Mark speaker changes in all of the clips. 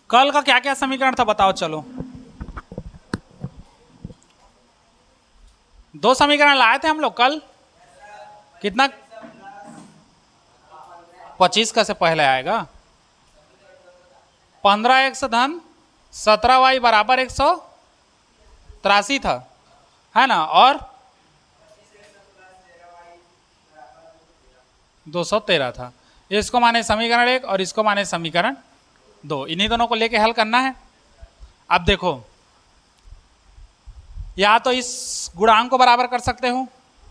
Speaker 1: कल का क्या क्या समीकरण था बताओ। चलो, दो समीकरण लाए थे हम लोग कल। कितना? 25 का से पहले आएगा। 15x धन 17y बराबर 183 था, है ना। और 213 था। इसको माने समीकरण 1 और इसको माने समीकरण 2। इन्हीं दोनों को लेके हल करना है। अब देखो, या तो इस गुणांक को बराबर कर सकते हो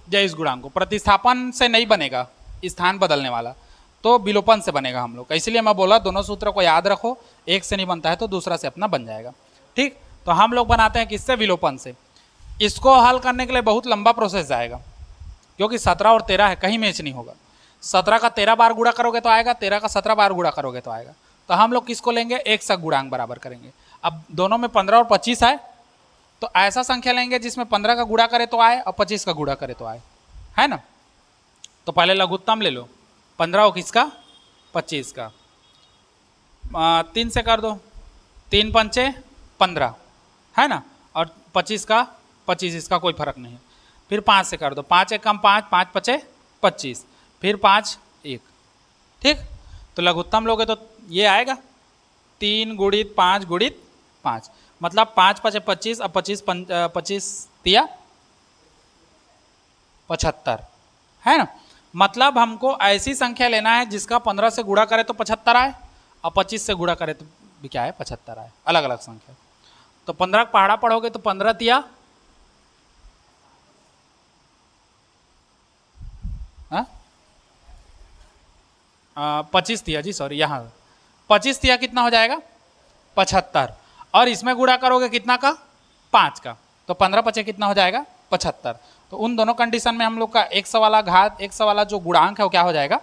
Speaker 1: या इस गुणांक को। प्रतिस्थापन से नहीं बनेगा, स्थान बदलने वाला, तो विलोपन से बनेगा हम लोग का। इसलिए मैं बोला दोनों सूत्रों को याद रखो, एक से नहीं बनता है तो दूसरा से अपना बन जाएगा। ठीक, तो हम लोग बनाते हैं किससे? विलोपन से। इसको हल करने के लिए बहुत लंबा प्रोसेस जाएगा, क्योंकि 17 और 13 है, कहीं मैच नहीं होगा। 17 का 13 बार गुणा करोगे तो आएगा, 13 का 17 बार गुणा करोगे तो आएगा। तो हम लोग किसको लेंगे? एक सा गुणांक बराबर करेंगे। अब दोनों में 15 और 25 आए तो ऐसा संख्या लेंगे जिसमें 15 का गुणा करे तो आए और 25 का गुणा करे तो आए, है ना। तो पहले लघुत्तम ले लो, 15 और किसका? 25 का। 3 से कर दो, 3 पंचे 15, है ना। और 25 का 25, इसका कोई फर्क नहीं। फिर 5 से कर दो, 5 एक कम 5, 5 पचे 25, फिर 5 1। ठीक, तो लघुत्तम लोगे तो ये आएगा 3 गुणित 5 गुणित 5, मतलब 5 पचे 25 और 25 दिया 75, है ना। मतलब हमको ऐसी संख्या लेना है जिसका 15 से गुणा करे तो 75 आए और 25 से गुणा करे तो भी क्या है? 75 आए। अलग अलग संख्या। तो 15 पहाड़ा पढ़ोगे तो 15 दिया 25 दिया जी, सॉरी, यहाँ 25 दिया कितना हो जाएगा? 75। और इसमें गुणा करोगे कितना का? 5 का, तो 15 पचे कितना हो जाएगा? 75। तो उन दोनों कंडीशन में हम लोग का 100 वाला घात 100 वाला जो गुणांक है वो क्या हो जाएगा?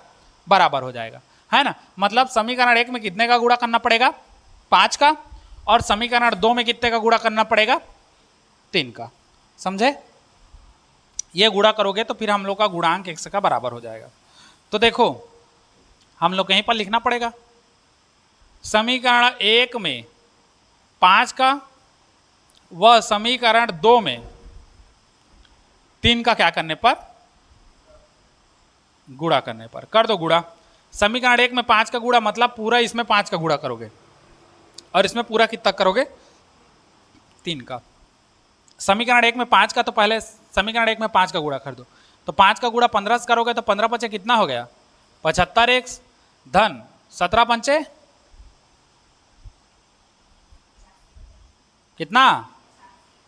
Speaker 1: बराबर हो जाएगा, है ना। मतलब समीकरण 1 में कितने का गुणा करना पड़ेगा? 5 का। और समीकरण 2 में कितने का गुणा करना पड़ेगा? 3 का। समझे? ये गुणा करोगे तो फिर हम लोग का गुणांक 100 का बराबर हो जाएगा। तो देखो, हम लोग कहीं पर लिखना पड़ेगा समीकरण 1 में 5 का व समीकरण 2 में 3 का क्या करने पर? गुणा करने पर। कर दो गुणा। समीकरण 1 में 5 का गुणा मतलब पूरा इसमें 5 का गुणा करोगे और इसमें पूरा कितना करोगे? 3 का। समीकरण 1 में 5 का, तो पहले समीकरण 1 में 5 का गुणा कर दो। तो 5 का गुणा 15 से करोगे तो 15 पचे कितना हो गया? 75x धन 17 पंचे कितना?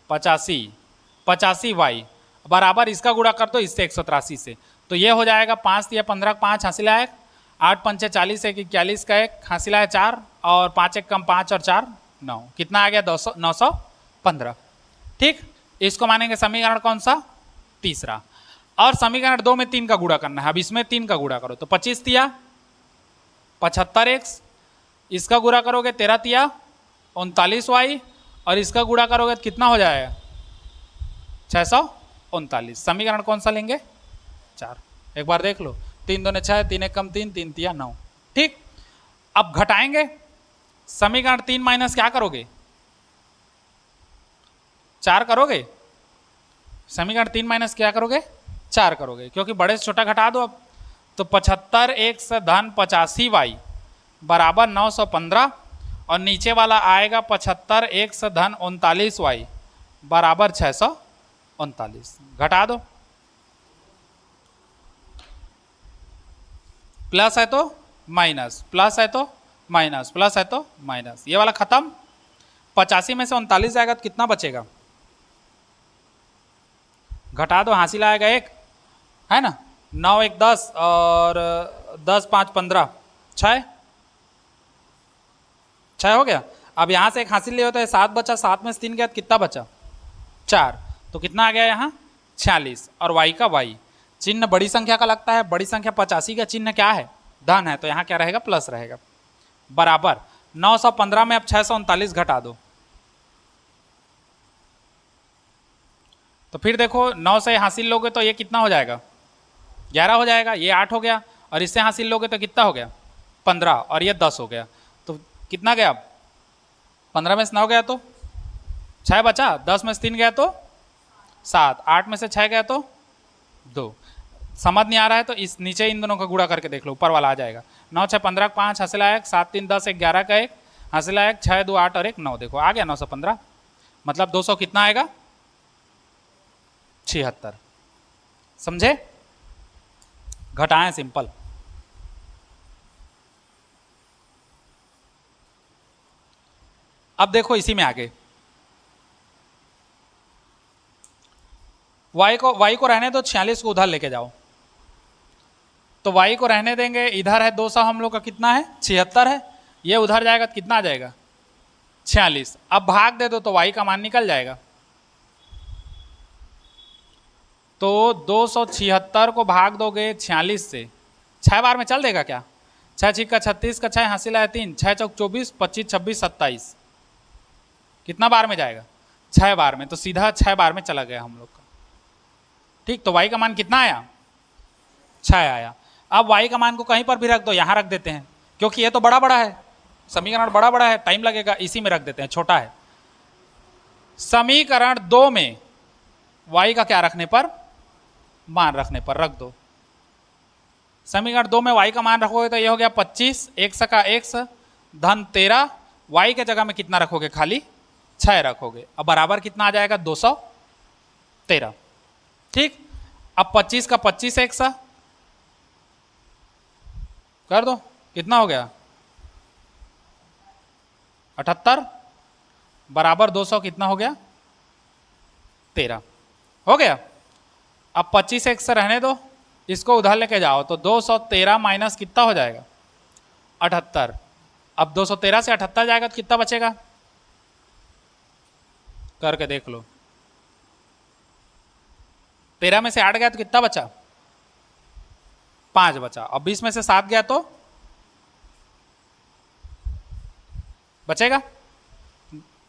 Speaker 1: 85, 85y बराबर इसका गुणा कर दो इससे 183 से, तो ये हो जाएगा 5 या 15 5 हासिल आए, 8 पंचे 40 एक 41 का 1 हासिल आया 4, और 5 एक कम 5 और 4 9, कितना आ गया? 915। ठीक, इसको मानेंगे समीकरण कौन सा? तीसरा। और समीकरण 2 में 3 का गुणा करना है। अब इसमें 3 का गुणा करो तो 25 दिया 75x, इसका गुणा करोगे 13 दिया 39y, और इसका गुणा करोगे तो कितना हो जाएगा? 639। समीकरण कौन सा लेंगे? 4। एक बार देख लो, 3 दूने 6, 3 एक कम 3, 3 तिया 9। ठीक, अब घटाएंगे। समीकरण 3 माइनस क्या करोगे? 4 करोगे। समीकरण 3 माइनस क्या करोगे? 4 करोगे, क्योंकि बड़े से छोटा घटा दो अब। तो 75x धन 85y बराबर 915, और नीचे वाला आएगा 75x धन 39y बराबर 639। घटा दो, प्लस है तो माइनस, प्लस है तो माइनस, प्लस है तो माइनस, ये वाला खत्म। 85 में से 39 जाएगा तो कितना बचेगा? घटा दो, हासिल आएगा 1, है ना। 9 1 10 और 10 5 15, 6 हो गया। अब यहाँ से एक हासिल ले होता है 7 बचा, 7 में से 3 गया तो कितना बचा? 4, तो कितना आ गया यहाँ? 46। और y का y चिन्ह बड़ी संख्या का लगता है। बड़ी संख्या 85 का चिन्ह क्या है? धन है, तो यहाँ क्या रहेगा? प्लस रहेगा। बराबर 915 में अब 639 घटा दो, तो फिर देखो 9 से हासिल लोगे तो ये कितना हो जाएगा? 11 हो जाएगा। ये 8 हो गया, और इससे हासिल लोगे तो कितना हो गया? 15, और ये 10 हो गया। तो कितना गया? 15 में से 9 गया तो 6 बचा, 10 में से 3 गया तो 7, 8 में से 6 गया तो 2। समझ नहीं आ रहा है तो इस नीचे इन दोनों का गुणा करके देख लो, ऊपर वाला आ जाएगा। 9 6 15 5 हासिल 1, 7 3 10 11 का 1 हासिल 1, 6 2 8 और 1 9। देखो आ गया 915, मतलब 200 कितना आएगा 76। समझे? घटाएं सिंपल। अब देखो इसी में आगे y को रहने दो, 46 को उधर लेके जाओ। तो y को रहने देंगे, इधर है 200, हम लोग का कितना है 76 है, ये उधर जाएगा तो कितना आ जाएगा 46। अब भाग दे दो तो y का मान निकल जाएगा। तो 276 को भाग दोगे 46 से, 6 बार में चल देगा क्या? 6 6 का 36 का 6 हासिल है 3, 6 चौक 24, 25 26 27, कितना बार में जाएगा 6 बार में। तो सीधा 6 बार में चला गया हम लोग का। ठीक, तो y का मान कितना आया 6 आया। अब y का मान को कहीं पर भी रख दो, यहाँ रख देते हैं क्योंकि ये तो बड़ा बड़ा है, समीकरण बड़ा बड़ा है, टाइम लगेगा, इसी में रख देते हैं, छोटा है। समीकरण 2 में y का क्या रखने पर, मान रखने पर रख दो। समीकरण 2 में y का मान रखोगे तो ये हो गया 25, 1 का x धन 13, y के जगह में कितना रखोगे खाली 6 रखोगे। अब बराबर कितना आ जाएगा 213। ठीक, अब 25 का 25 एक सा कर दो, कितना हो गया 78 बराबर 200 कितना हो गया 13 हो गया। अब 25 एक से रहने दो, इसको उधर लेके जाओ तो 213 माइनस कितना हो जाएगा 78। अब 213 से 78 जाएगा तो कितना बचेगा, करके देख लो। 13 में से 8 गया तो कितना बचा 5 बचा। अब 20 में से 7 गया तो बचेगा,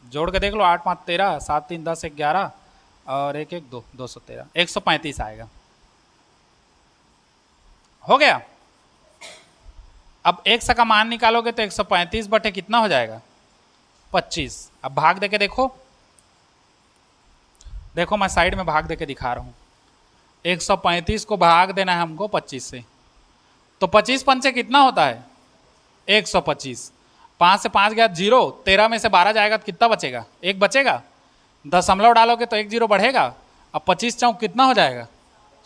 Speaker 1: जोड़ के देख लो, 8 5 13, 7 3 10 11 और 1 1 2 213, 135 आएगा। हो गया। अब x का मान निकालोगे तो 135 बटे कितना हो जाएगा 25। अब भाग देके देखो, देखो मैं साइड में भाग देके दिखा रहा हूं। 135 को भाग देना है हमको 25 से, तो 25 पंचे कितना होता है 125। 5 से 5 गया 0, 13 में से 12 जाएगा तो कितना बचेगा 1 बचेगा, दशमलव डालोगे तो 1 0 बढ़ेगा। अब 25 चौक कितना हो जाएगा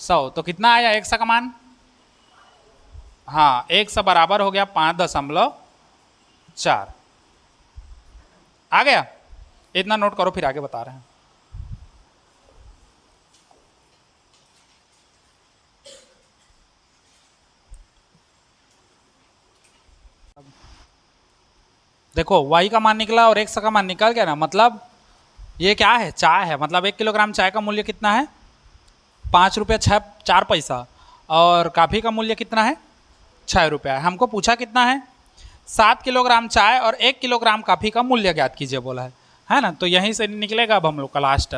Speaker 1: 100, तो कितना आया x का मान, हाँ 1 से बराबर हो गया 5.4 आ गया। इतना नोट करो, फिर आगे बता रहे हैं। देखो y का मान निकला और x का मान निकल गया ना, मतलब ये क्या है चाय है, मतलब 1 किलोग्राम चाय का मूल्य कितना है 5 रुपये 4 पैसा, और काफ़ी का मूल्य कितना है 6 रुपया। हमको पूछा कितना है 7 किलोग्राम चाय और 1 किलोग्राम काफ़ी का मूल्य ज्ञात कीजिए बोला है ना। तो यहीं से निकलेगा अब हम लोग का लास्ट।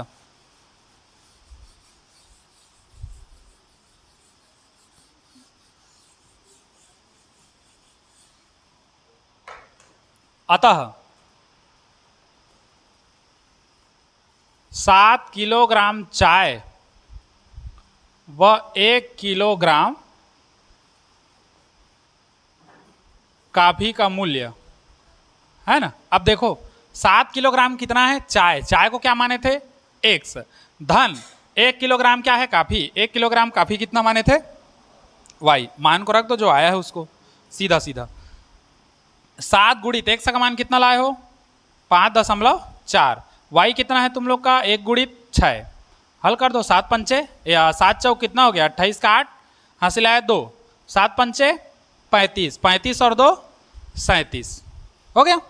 Speaker 1: अतः 7 किलोग्राम चाय व 1 किलोग्राम काफी का मूल्य है ना। अब देखो 7 किलोग्राम कितना है चाय, चाय को क्या माने थे x, धन 1 किलोग्राम क्या है काफी, 1 किलोग्राम काफी कितना माने थे y। मान को रख दो जो आया है उसको, सीधा सीधा 7 गुणित x का मान कितना लाए हो 5.4, y कितना है तुम लोग का 1 गुणित 6, हल कर दो 7 पंचे या 7 चौक कितना हो गया 28 का 8 हासिल आया 2, 7 पंचे 35, 35 और 2 37 हो गया।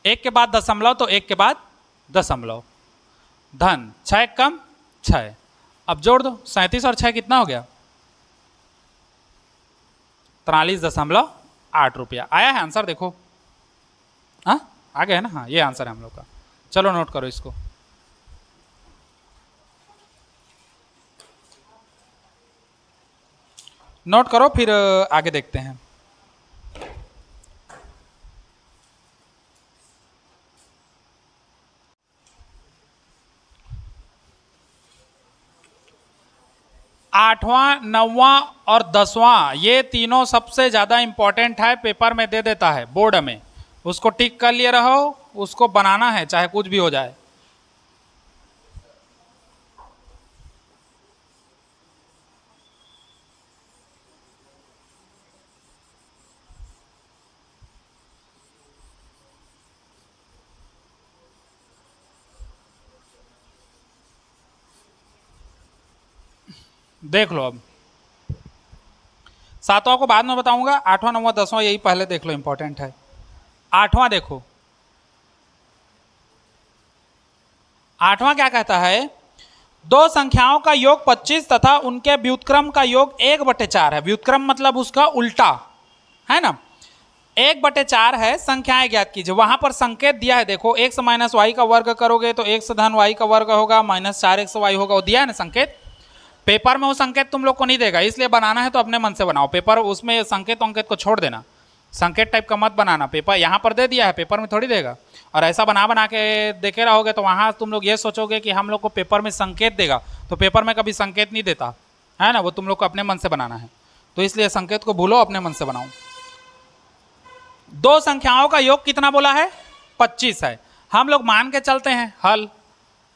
Speaker 1: 1 के बाद दशमलव तो 1 के बाद दशमलव, धन 6 कम 6, अब जोड़ दो 37 और 6 कितना हो गया 43.8 रुपया आया है आंसर। देखो हाँ आ गया है ना, हाँ ये आंसर है हम लोग का। चलो नोट करो इसको। नोट करो फिर आगे देखते हैं। 8वां, 9वां और 10वां ये तीनों सबसे ज्यादा इंपॉर्टेंट है, पेपर में दे देता है बोर्ड में, उसको टिक कर लिए रहो, उसको बनाना है चाहे कुछ भी हो जाए। देख लो अब, 7वां को बाद में बताऊंगा, 8वां, 9वां, 10वां यही पहले देख लो, इंपॉर्टेंट है। 8वां देखो, 8वां क्या कहता है, दो संख्याओं का योग 25 तथा उनके व्युत्क्रम का योग 1/4 है। व्युत्क्रम मतलब उसका उल्टा है ना, 1/4 है। संख्याएं ज्ञात कीजिए। वहां पर संकेत दिया है, देखो x माइनस वाई का वर्ग करोगे तो x धन वाई का वर्ग होगा, -4x वाई होगा, वो दिया है ना संकेत। पेपर में वो संकेत तुम लोग को नहीं देगा, इसलिए बनाना है तो अपने मन से बनाओ। पेपर उसमें संकेत अंकेत को छोड़ देना, संकेत टाइप का मत बनाना। पेपर यहाँ पर दे दिया है, पेपर में थोड़ी देगा। और ऐसा बना बना के देखे रहोगे तो वहाँ तुम लोग ये सोचोगे कि हम लोग को पेपर में संकेत देगा, तो पेपर में कभी संकेत नहीं देता है ना, वो तुम लोग को अपने मन से बनाना है। तो इसलिए संकेत को भूलो, अपने मन से बनाओ। दो संख्याओं का योग कितना बोला है, 25 है। हम लोग मान के चलते हैं हल,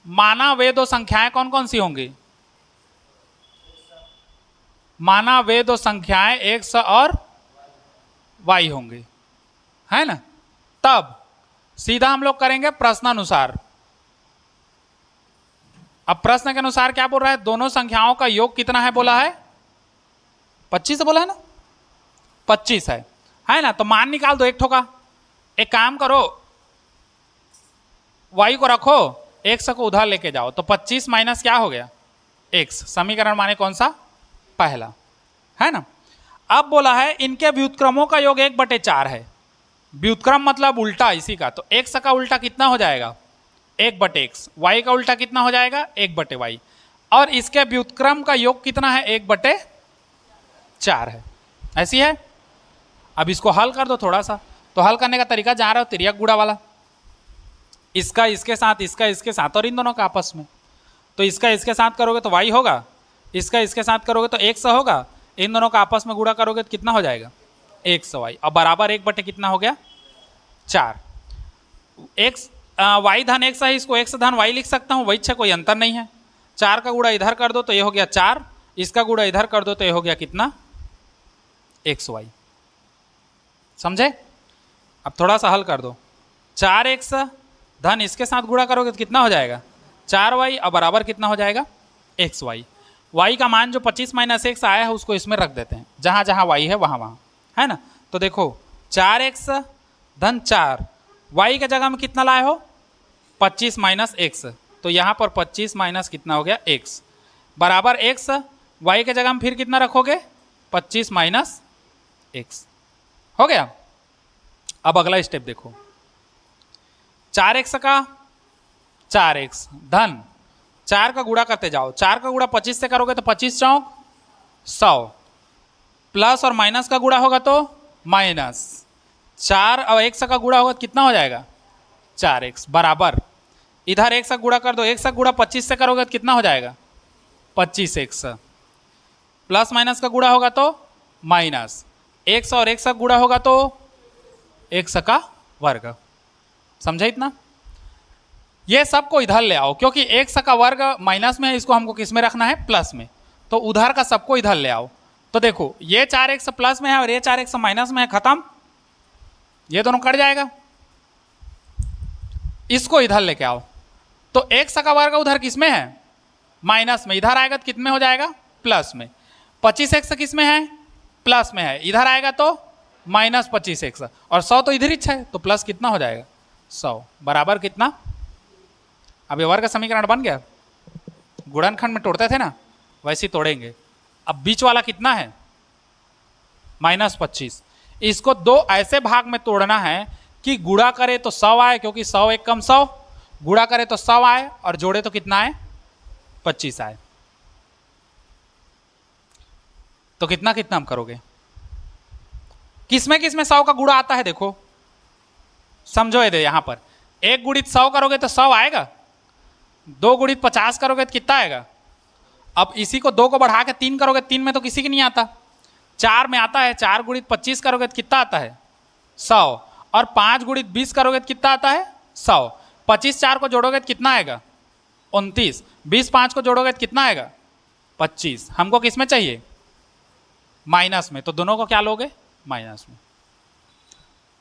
Speaker 1: माना वे दो संख्याएं कौन कौन सी होंगी, माना वे दो संख्याएं x और y होंगी, है ना। तब सीधा हम लोग करेंगे प्रश्नानुसार। अब प्रश्न के अनुसार क्या बोल रहा है, दोनों संख्याओं का योग कितना है बोला है, 25 बोला है ना, 25 है ना। तो मान निकाल दो एक ठोका। एक काम करो, y को रखो, x को उधर लेके जाओ, तो 25 माइनस क्या हो गया, x। समीकरण माने कौन सा, पहला, है ना। अब बोला है इनके व्युत्क्रमों का योग 1/4 है। व्युत्क्रम मतलब उल्टा इसी का, तो x का उल्टा कितना हो जाएगा, 1/x। y का उल्टा कितना हो जाएगा, 1/y। और इसके व्युत्क्रम का योग कितना है, 1/4 है। ऐसी है। अब इसको हल कर दो थोड़ा सा। तो हल करने का तरीका जा रहा हो तिर्यक गुणा वाला, इसका इसके साथ, इसका इसके साथ, और इन दोनों का आपस में। तो इसका इसके साथ करोगे तो y होगा, इसका इसके साथ करोगे तो x होगा, इन दोनों का आपस में गुणा करोगे तो कितना हो जाएगा, 100y। अब बराबर 1 कितना हो गया, 4। x y धन x है, इसको x धन y लिख सकता हूँ, वही, कोई अंतर नहीं है। 4 का गुणा इधर कर दो तो ये हो गया 4, इसका गुणा इधर कर दो तो ये हो गया कितना, 100y। समझे। अब थोड़ा सा हल कर दो, 4x धन इसके साथ गुणा करोगे तो कितना हो जाएगा, 4y, और बराबर कितना हो जाएगा, xy। y का मान जो 25 माइनस x आया है उसको इसमें रख देते हैं, जहां जहां y है वहां वहां, है ना। तो देखो 4x धन 4, y के जगह में कितना लाए हो, 25 माइनस x, तो यहाँ पर 25 माइनस कितना हो गया, x, बराबर x। y के जगह में फिर कितना रखोगे, 25 माइनस x, हो गया। अब अगला स्टेप देखो, 4x का 4x धन 4 का गुणा करते जाओ, 4 का गुणा 25 से करोगे तो 25 चौक 100, प्लस और माइनस का गुणा होगा तो माइनस 4, और x का गुणा होगा तो कितना हो जाएगा, 4x, बराबर इधर x का गुणा कर दो, x का गुणा 25 से करोगे तो कितना हो जाएगा, 25x, प्लस माइनस का गुणा होगा तो माइनस x, और x का गुणा होगा तो x का वर्ग। समझे इतना। ये सबको इधर ले आओ, क्योंकि x का वर्ग माइनस में है, इसको हमको किस में रखना है, प्लस में। तो उधर का सबको इधर ले आओ। तो देखो ये 4x प्लस में है और ये 4x माइनस में है, खत्म, ये दोनों कट जाएगा। इसको इधर लेके आओ, तो x का वर्ग उधर किस में है, माइनस में, इधर आएगा तो कितने हो जाएगा, प्लस में। 25x किस में है, प्लस में है, इधर आएगा तो माइनस 25x, और 100 तो इधर ही है, तो प्लस कितना हो जाएगा, 100, बराबर कितना। अब ये वर्ग का समीकरण बन गया। गुणनखंड में तोड़ते थे ना, वैसे ही तोड़ेंगे। अब बीच वाला कितना है, -25। इसको दो ऐसे भाग में तोड़ना है कि गुणा करे तो 100 आए, क्योंकि 100 एक कम 100, गुणा करे तो 100 आए, और जोड़े तो कितना आए, 25 आए। तो कितना कितना हम करोगे, किसमें किसमें 100 का गुणा आता है, देखो समझो ये, यहां पर 1 गुणित 100 करोगे तो 100 आएगा, 2 गुणित 50 करोगे तो कितना आएगा, अब इसी को 2 को बढ़ा के 3 करोगे, 3 में तो किसी की नहीं आता, 4 में आता है। 4 गुणित 25 करोगे तो कितना आता है 100, और 5 गुणित 20 करोगे तो कितना आता है 100। 25 4 को जोड़ोगे तो कितना आएगा 29, 20 5 को जोड़ोगे तो कितना आएगा 25। हमको किस में चाहिए माइनस में, तो दोनों को क्या लोगे माइनस में।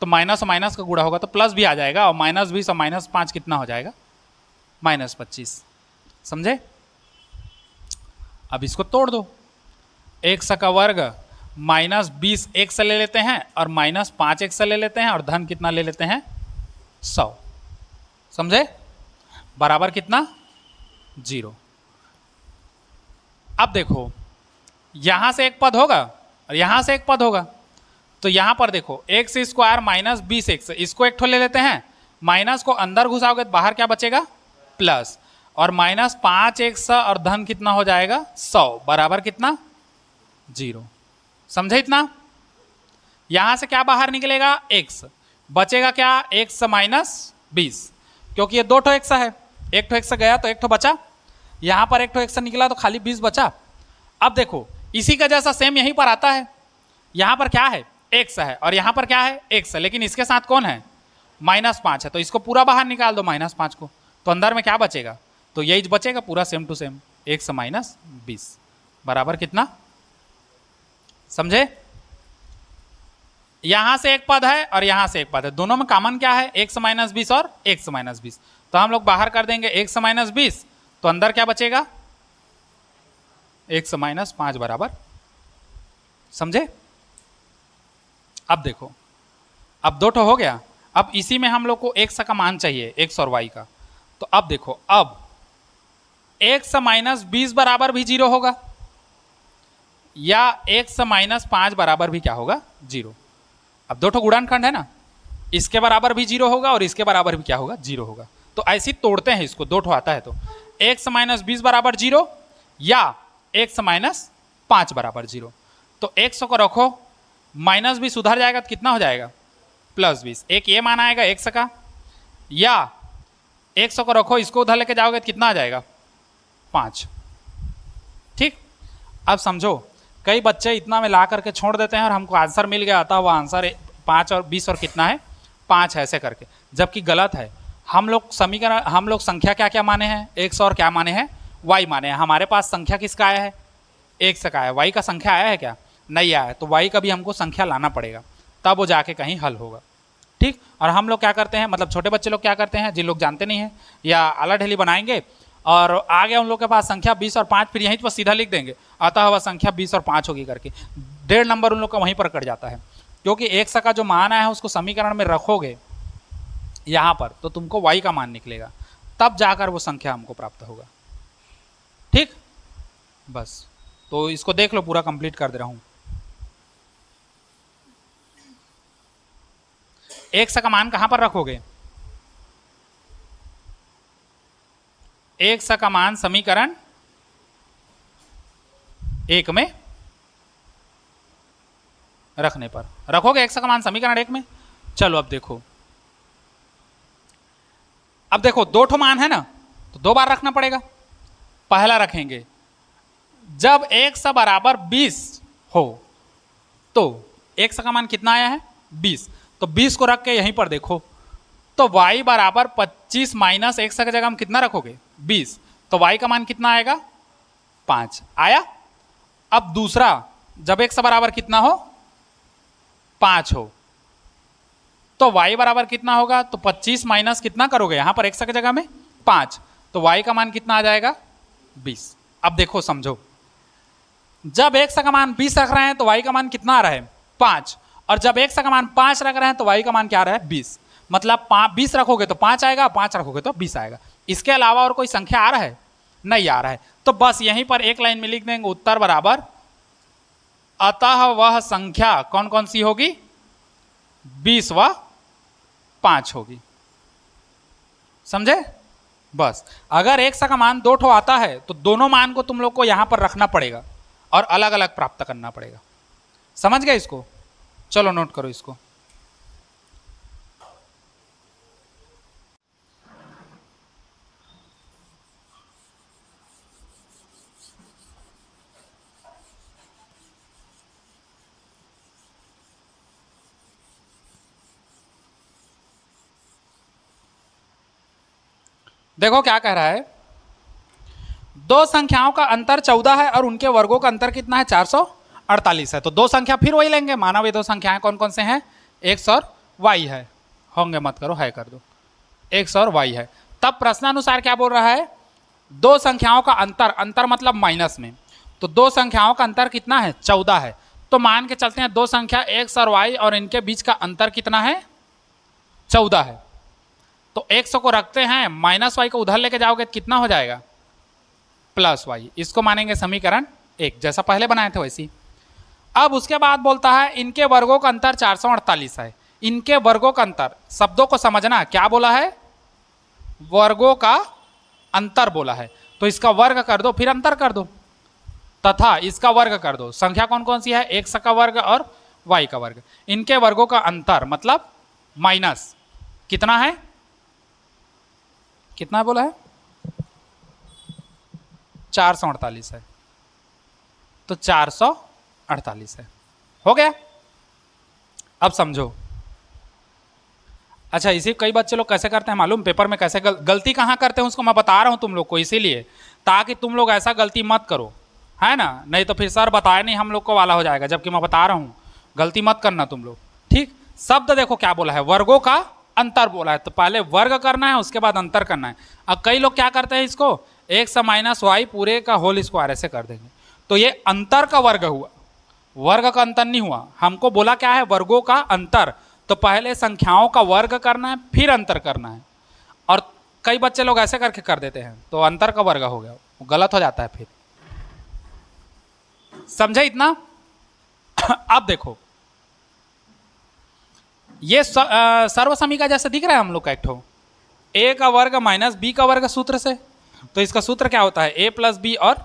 Speaker 1: तो माइनस और माइनस का गुणा होगा तो प्लस भी आ जाएगा, और -20 और -5 कितना हो जाएगा -25। समझे? अब इसको तोड़ दो, x का वर्ग -20 x ले लेते हैं और -5 x ले लेते हैं, और धन कितना ले लेते हैं 100। समझे? बराबर कितना 0। अब देखो यहां से एक पद होगा और यहां से एक पद होगा, तो यहां पर देखो x स्क्वायर -20x, इसको एक ठो ले लेते हैं, माइनस को अंदर घुसाओगे तो बाहर क्या बचेगा प्लस, और -5x और धन कितना हो जाएगा 100 बराबर कितना 0। समझे इतना? यहां से क्या बाहर निकलेगा x, बचेगा क्या x -20, क्योंकि ये 2 ठो x है, एक ठो x गया तो एक ठो बचा, यहां पर एक ठो x निकला तो खाली 20 बचा। अब देखो इसी का जैसा सेम यहीं पर आता है, यहां पर क्या है x है और यहां पर क्या है x है, लेकिन इसके साथ कौन है -5 है, तो इसको पूरा बाहर निकाल दो -5 को, तो अंदर में क्या बचेगा, तो यही बचेगा पूरा सेम टू सेम x -20 बराबर कितना। समझे? यहां से एक पद है और यहां से एक पद है, दोनों में कॉमन क्या है x -20 और x -20, तो हम लोग बाहर कर देंगे x -20, तो अंदर क्या बचेगा x -5 बराबर। समझे? अब देखो अब 2 ठो हो गया, अब इसी में हम लोग को x का मान चाहिए x और y का, तो अब देखो अब x -20 बराबर भी 0 होगा या x -5 बराबर भी क्या होगा 0। अब 2 ठो गुणनखंड है ना, इसके बराबर भी 0 होगा और इसके बराबर भी क्या होगा 0 होगा, तो ऐसे ही तोड़ते हैं इसको, 2 ठो आता है, तो x -20 बराबर 0 या x -5 बराबर 0। तो x को रखो, -20 उधर जाएगा तो कितना हो जाएगा +20, एक ये मान आएगा x का, या x को रखो इसको उधर लेके जाओगे तो कितना आ जाएगा 5। ठीक, अब समझो कई बच्चे इतना में ला करके छोड़ देते हैं और हमको आंसर मिल गया, आता हुआ आंसर 5 और 20 और कितना है 5 है ऐसे करके, जबकि गलत है। हम लोग समीकरण, हम लोग संख्या क्या क्या माने हैं x और क्या माने हैं y माने हैं। हमारे पास संख्या किसका आया है x का आया है, y का संख्या आया है क्या नहीं आया है, तो y का भी हमको संख्या लाना पड़ेगा, तब वो जाके कहीं हल होगा। ठीक, और हम लोग क्या करते हैं, मतलब छोटे बच्चे लोग क्या करते हैं, जिन लोग जानते नहीं है या आला ढेली बनाएंगे और आगे उन लोग के पास संख्या 20 और 5, फिर यहीं पर सीधा लिख देंगे आता हुआ संख्या 20 और 5 होगी करके, 1.5 नंबर उन लोग का वहीं पर कट जाता है, क्योंकि x का जो मान आया है उसको समीकरण में रखोगे यहाँ पर तो तुमको y का मान निकलेगा, तब जाकर वो संख्या हमको प्राप्त होगा। ठीक, बस तो इसको देख लो, पूरा कंप्लीट कर दे रहा हूँ। x का मान कहां पर रखोगे, x का मान समीकरण 1 में रखने पर रखोगे, x का मान समीकरण 1 में। चलो अब देखो, अब देखो 2 ठो मान है ना, तो 2 बार रखना पड़ेगा। पहला रखेंगे जब x बराबर 20 हो, तो x का मान कितना आया है 20, तो 20 को रख के यहीं पर देखो, तो y बराबर 25 माइनस x की जगह हम कितना रखोगे 20, तो y का मान कितना आएगा 5 आया। अब दूसरा जब x बराबर कितना हो 5 हो, तो y बराबर कितना होगा, तो 25 माइनस कितना करोगे यहाँ पर x की जगह में 5, तो y का मान कितना आ जाएगा 20। अब देखो समझो, जब x का मान 20 रख रहे हैं तो y का मान कितना आ रहा है 5, और जब x का मान 5 रख रहे हैं तो y का मान क्या आ रहा है 20, मतलब 20 रखोगे तो 5 आएगा, 5 रखोगे तो 20 आएगा। इसके अलावा और कोई संख्या आ रहा है नहीं आ रहा है, तो बस यहीं पर एक लाइन में लिख देंगे उत्तर बराबर अतः वह संख्या कौन कौन सी होगी 20 व 5 होगी। समझे? बस अगर x का मान 2 ठो आता है तो दोनों मान को तुम लोग को यहां पर रखना पड़ेगा और अलग अलग प्राप्त करना पड़ेगा। समझ गए इसको? चलो नोट करो इसको। देखो क्या कह रहा है, दो संख्याओं का अंतर 14 है और उनके वर्गों का अंतर कितना है, 448 है। तो दो संख्या फिर वही लेंगे, माना वे दो संख्याएं कौन कौन से हैं, x और y है, होंगे मत करो, है कर दो, x और y है। तब प्रश्नानुसार क्या बोल रहा है, दो संख्याओं का अंतर, अंतर मतलब माइनस में, तो दो संख्याओं का अंतर कितना है, 14 है। तो मान के चलते हैं दो संख्या x और y और इनके बीच का अंतर कितना है, 14 है। तो x को रखते हैं, माइनस y को उधर लेके जाओगे तो कितना हो जाएगा, प्लस y। इसको मानेंगे समीकरण 1, जैसा पहले बनाए थे वैसी। अब उसके बाद बोलता है इनके वर्गों का अंतर 448 है। इनके वर्गों का अंतर, शब्दों को समझना, क्या बोला है, वर्गों का अंतर बोला है। तो इसका वर्ग कर दो फिर अंतर कर दो, तथा इसका वर्ग कर दो। संख्या कौन कौन सी है, x का वर्ग और y का वर्ग। इनके वर्गों का अंतर मतलब माइनस कितना है, कितना बोला है, 448 है। तो 448 है, हो गया। अब समझो, अच्छा इसी कई बच्चे लोग कैसे करते हैं मालूम, पेपर में कैसे गलती कहाँ करते हैं उसको मैं बता रहा हूँ तुम लोग को, इसीलिए ताकि तुम लोग ऐसा गलती मत करो, है ना, नहीं तो फिर सर बताए नहीं हम लोग को वाला हो जाएगा, जबकि मैं बता रहा हूँ, गलती मत करना तुम लोग, ठीक। शब्द देखो क्या बोला है, वर्गों का अंतर बोला है, तो पहले वर्ग करना है उसके बाद अंतर करना है। अब कई लोग क्या करते हैं इसको, x माइनस वाई पूरे का होल स्क्वायर ऐसे कर देंगे, तो ये अंतर का वर्ग हुआ, वर्ग का अंतर नहीं हुआ। हमको बोला क्या है, वर्गों का अंतर, तो पहले संख्याओं का वर्ग करना है फिर अंतर करना है। और कई बच्चे लोग ऐसे करके कर देते हैं, तो अंतर का वर्ग हो गया, वो गलत हो जाता है फिर, समझे इतना। अब देखो ये सर्वसमीका जैसे दिख रहा है हम लोग का एक ठो, a का वर्ग माइनस बी का वर्ग सूत्र से, तो इसका सूत्र क्या होता है, a प्लस बी और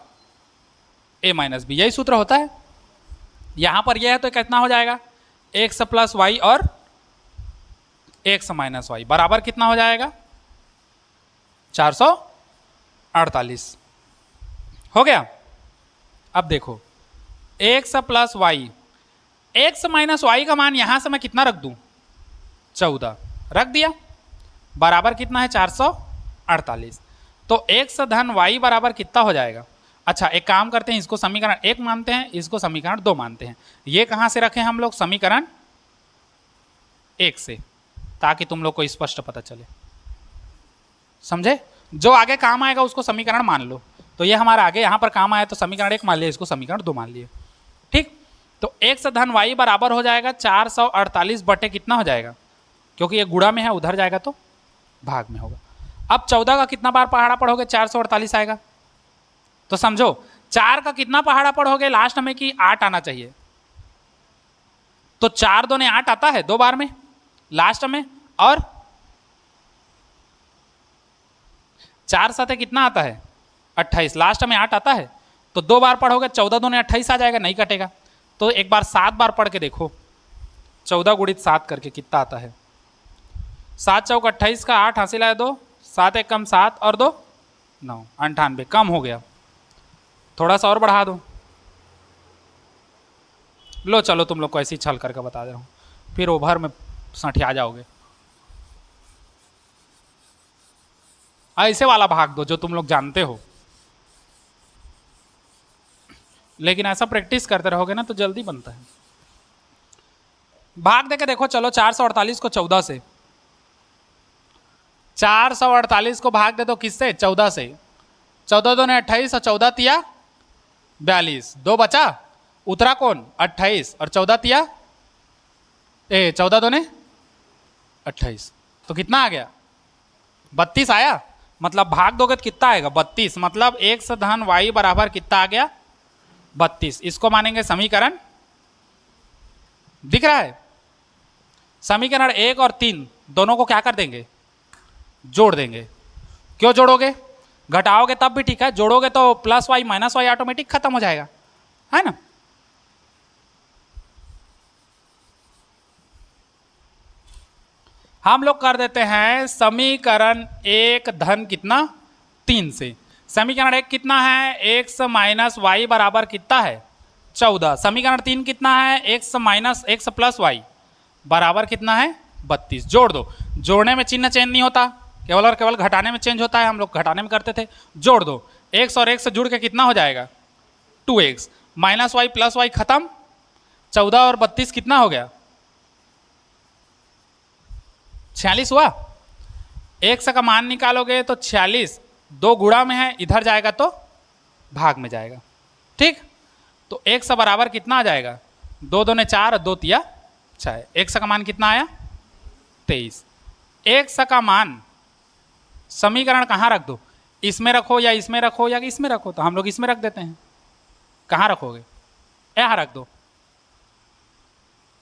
Speaker 1: a माइनस बी, यही सूत्र होता है। यहां पर यह है तो कितना हो जाएगा, x प्लस वाई और x माइनस वाई बराबर कितना हो जाएगा, 448 हो गया। अब देखो x plus y, x minus y का मान यहां से मैं कितना रख दूं, 14 रख दिया, बराबर कितना है 448। तो x धन y बराबर कितना हो जाएगा। अच्छा एक काम करते हैं, इसको समीकरण 1 मानते हैं, इसको समीकरण 2 मानते हैं। ये कहां से रखें हम लोग, समीकरण 1 से, ताकि तुम लोग को स्पष्ट पता चले, समझे। जो आगे काम आएगा उसको समीकरण मान लो। तो ये हमारा आगे यहां पर काम आया तो समीकरण 1 मान लिया, इसको समीकरण 2 मान लिए, ठीक। तो x धन y बराबर हो जाएगा 448 बटे कितना हो जाएगा, क्योंकि ये गुणा में है, उधर जाएगा तो भाग में होगा। अब 14 का कितना बार पहाड़ा पढ़ोगे, 448 आएगा। तो समझो 4 का कितना पहाड़ा पढ़ोगे लास्ट में कि 8 आना चाहिए, तो 4 2 8 आता है 2 बार में लास्ट में, और 4 साथ कितना आता है 28, लास्ट में 8 आता है, तो 2 बार पढ़ोगे 14 2 28 आ जाएगा, नहीं कटेगा। तो एक बार 7 बार पढ़ के देखो, 14 गुणित 7 करके कितना आता है, 7 चौक 28 का 8 हासिल है 2, 7 एक कम 7 और 2 9, 98 कम हो गया, थोड़ा सा और बढ़ा दो। लो चलो तुम लोग को ऐसे ही छल करके बता दे रहा हूँ, फिर ओभर में सठिया जाओगे। ऐसे वाला भाग दो जो तुम लोग जानते हो, लेकिन ऐसा प्रैक्टिस करते रहोगे ना तो जल्दी बनता है। भाग देके देखो, चलो 448 को 14 से, 448 को भाग दे दो किससे, 14 से, 14 2 28 और 14 तिया 42, 2 बचा, उतरा कौन 28 और 14 तिया 14 2 28, तो कितना आ गया 32 आया। मतलब भाग दोगे तो कितना आएगा 32, मतलब x धन y बराबर कितना आ गया 32। इसको मानेंगे समीकरण, दिख रहा है, समीकरण 1 और 3 दोनों को क्या कर देंगे, जोड़ देंगे। क्यों जोड़ोगे, घटाओगे तब भी ठीक है, जोड़ोगे तो plus y minus y automatic खत्म हो जाएगा, है ना। हम लोग कर देते हैं समीकरण 1 धन कितना 3 से। समीकरण 1 कितना है, x माइनस वाई बराबर कितना है 14। समीकरण 3 कितना है, x minus x plus y बराबर कितना है 32। जोड़ दो, जोड़ने में चिन्ह चेंज नहीं होता, केवल और केवल घटाने में चेंज होता है, हम लोग घटाने में करते थे। जोड़ दो, x और x से जुड़ के कितना हो जाएगा 2x, minus Y plus Y खत्म, 14 और 32 कितना हो गया 46 हुआ। x का मान निकालोगे तो 46 दो गुणा में है, इधर जाएगा तो भाग में जाएगा, ठीक। तो x बराबर कितना आ जाएगा 2 दूने 4, 2 तिया 6, x का मान कितना आया 23। x का मान समीकरण कहाँ रख दो, इसमें रखो या इसमें रखो या इसमें रखो, तो हम लोग इसमें रख देते हैं। कहाँ रखोगे, यहाँ रख दो,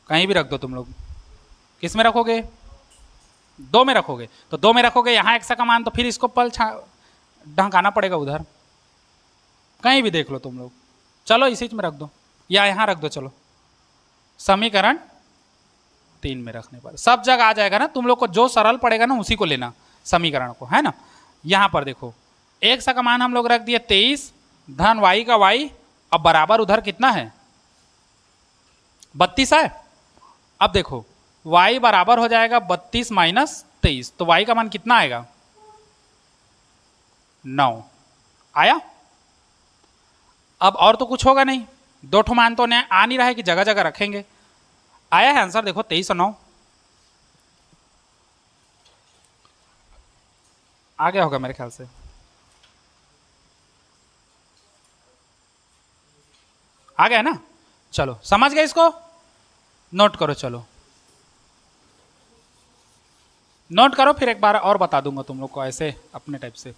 Speaker 1: कहीं भी रख दो तुम लोग। किस में रखोगे 2 में रखोगे, तो 2 में रखोगे, यहाँ x का मान, तो फिर इसको पल ढंकाना पड़ेगा उधर, कहीं भी देख लो तुम लोग। चलो इसी में रख दो या यहाँ रख दो, चलो समीकरण 3 में रखने पर सब जगह आ जाएगा ना। तुम लोग को जो सरल पड़ेगा ना उसी को लेना समीकरण को, है ना। यहाँ पर देखो x का मान हम लोग रख दिए 23, धन y का y, अब बराबर उधर कितना है 32 है। अब देखो y बराबर हो जाएगा 32 माइनस 23, तो y का मान कितना आएगा 9 आया। अब और तो कुछ होगा नहीं, 2 ठो मान तो आ नहीं रहा है कि जगह जगह रखेंगे। आया है आंसर, देखो 23 और 9 आ गया होगा मेरे ख्याल से। आ गया ना, चलो समझ गए, इसको नोट करो, चलो नोट करो, फिर एक बार और बता दूंगा तुम लोग को ऐसे अपने टाइप से।